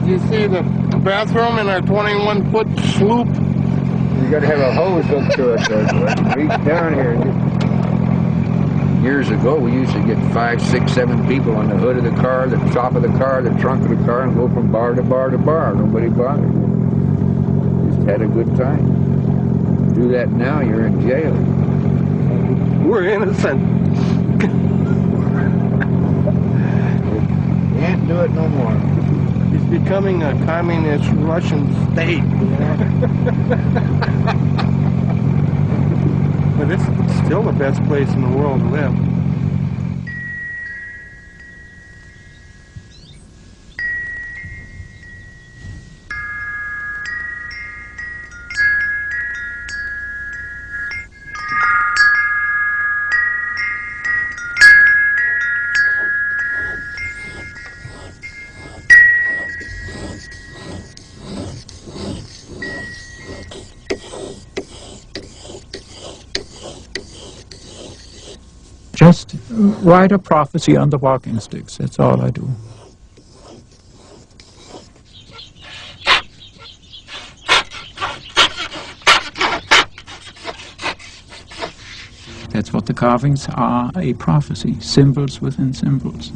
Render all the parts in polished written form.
you see the bathroom in our 21-foot sloop? You got to have a hose hooked to it, so reach down here. Years ago, we used to get 5, 6, 7 people on the hood of the car, the top of the car, the trunk of the car, and go from bar to bar to bar. Nobody bothered. Just had a good time. Do that now, you're in jail. We're innocent. Can't do it no more. It's becoming a communist Russian state. But it's still the best place in the world to live. Just write a prophecy on the walking sticks. That's all I do. That's what the carvings are, a prophecy, symbols within symbols.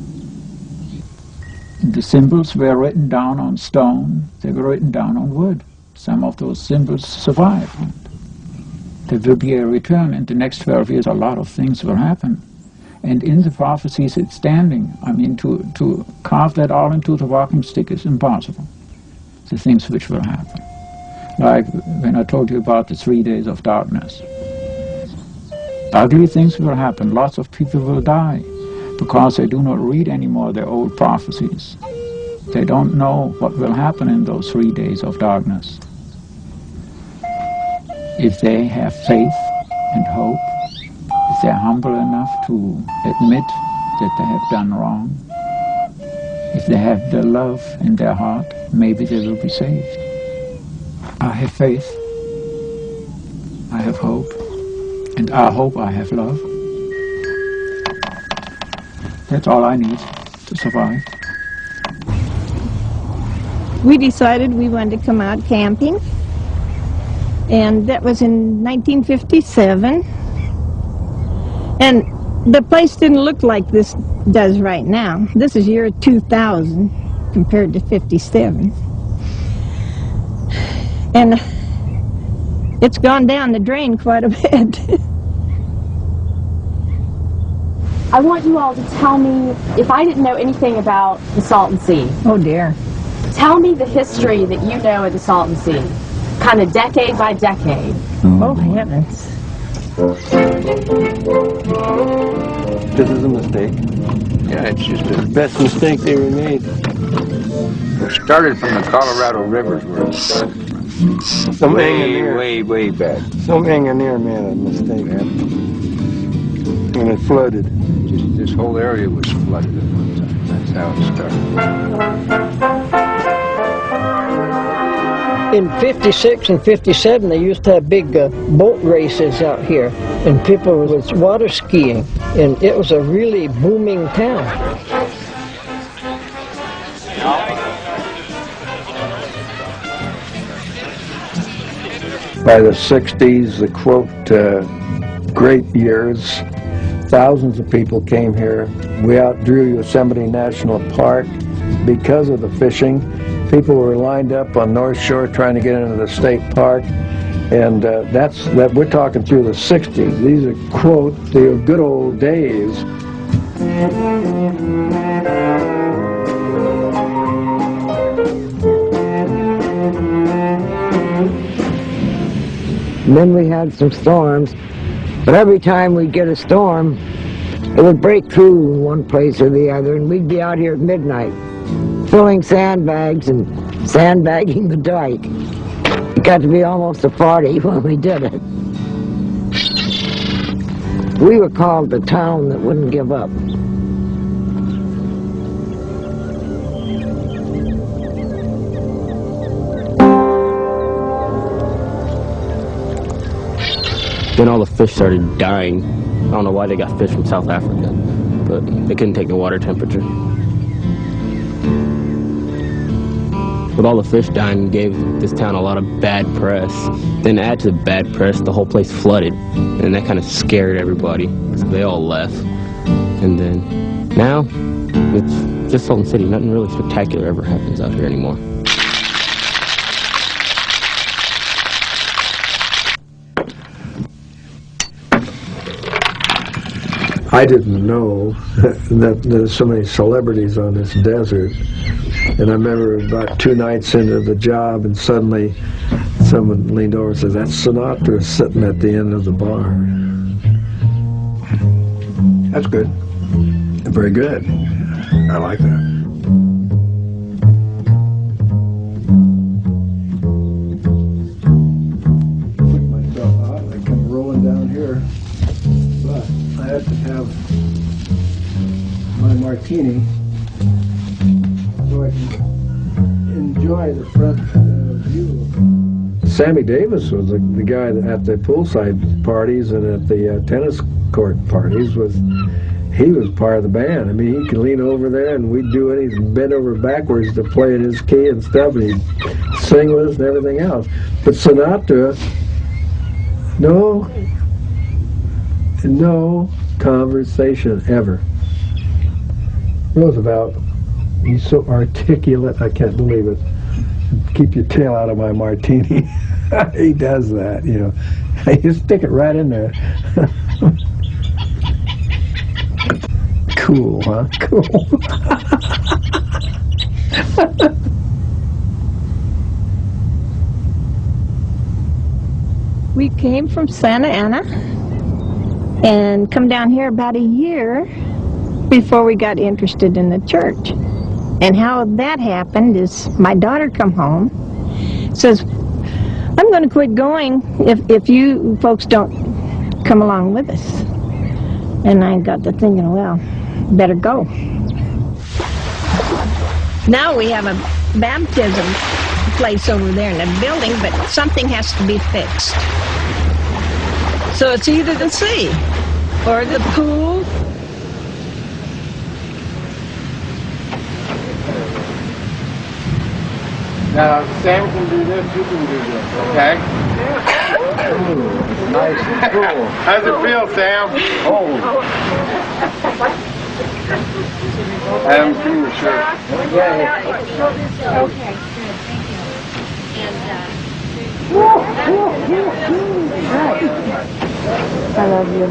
The symbols were written down on stone, they were written down on wood. Some of those symbols survive. There will be a return. In the next 12 years, a lot of things will happen. And in the prophecies, it's standing. I mean, to carve that all into the walking stick is impossible. The things which will happen. Like when I told you about the 3 days of darkness. Ugly things will happen. Lots of people will die because they do not read anymore their old prophecies. They don't know what will happen in those 3 days of darkness. If they have faith and hope, if they're humble enough to admit that they have done wrong, if they have the love in their heart, maybe they will be saved. I have faith, I have hope, and I hope I have love. That's all I need to survive. We decided we wanted to come out camping, and that was in 1957. And the place didn't look like this does right now. This is year 2000 compared to 57. And it's gone down the drain quite a bit. I want you all to tell me, if I didn't know anything about the Salton Sea. Oh dear. Tell me the history that you know of the Salton Sea, kind of decade by decade. Oh heavens. This is a mistake. Yeah, it's just The best mistake they ever made. it started from the Colorado rivers where it started from. Some engineer, Way back. some engineer made a mistake. And it flooded. Just this whole area was flooded at one time. That's how it started. In 56 and 57, they used to have big boat races out here, and people was water skiing, and it was a really booming town. By the 60s, the quote, great years, thousands of people came here. We outdrew Yosemite National Park because of the fishing. People were lined up on North Shore trying to get into the state park, and we're talking through the 60s. These are, quote, the good old days. And then we had some storms, but every time we'd get a storm, it would break through one place or the other, and we'd be out here at midnight, filling sandbags and sandbagging the dike. It got to be almost a party when we did it. We were called the town that wouldn't give up. Then all the fish started dying. I don't know why they got fish from South Africa, but they couldn't take the water temperature. with all the fish dying, gave this town a lot of bad press. Then add to the bad press, the whole place flooded, and that kind of scared everybody. So they all left. And then now, it's just Salton City. Nothing really spectacular ever happens out here anymore. I didn't know that there's so many celebrities on this desert. And I remember about 2 nights into the job, and suddenly someone leaned over and said, "That's Sinatra sitting at the end of the bar." That's good. Very good. I like that. Put myself out, I come rolling down here, but I have to have my martini so I can enjoy the front view. Sammy Davis was the guy that at the poolside parties and at the tennis court parties he was part of the band. I mean, he could lean over there and we'd do it. He'd bend over backwards to play at his key and stuff, and he'd sing with us and everything else. But Sinatra, no conversation ever. Roosevelt, he's so articulate, I can't believe it. Keep your tail out of my martini. He does that, you know. You stick it right in there. Cool, huh? Cool. We came from Santa Ana and come down here about a year before we got interested in the church. And how that happened is my daughter come home, says, "I'm going to quit going if you folks don't come along with us." And I got to thinking, well, better go. Now we have a baptism place over there in the building, but something has to be fixed. So it's either the sea or the pool. Now, Sam can do this, you can do this, okay? Ooh, nice and cool. How's it feel, Sam? Oh. Adam's in your shirt. Okay, good, thank you. Right. I love you.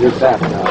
You're back now.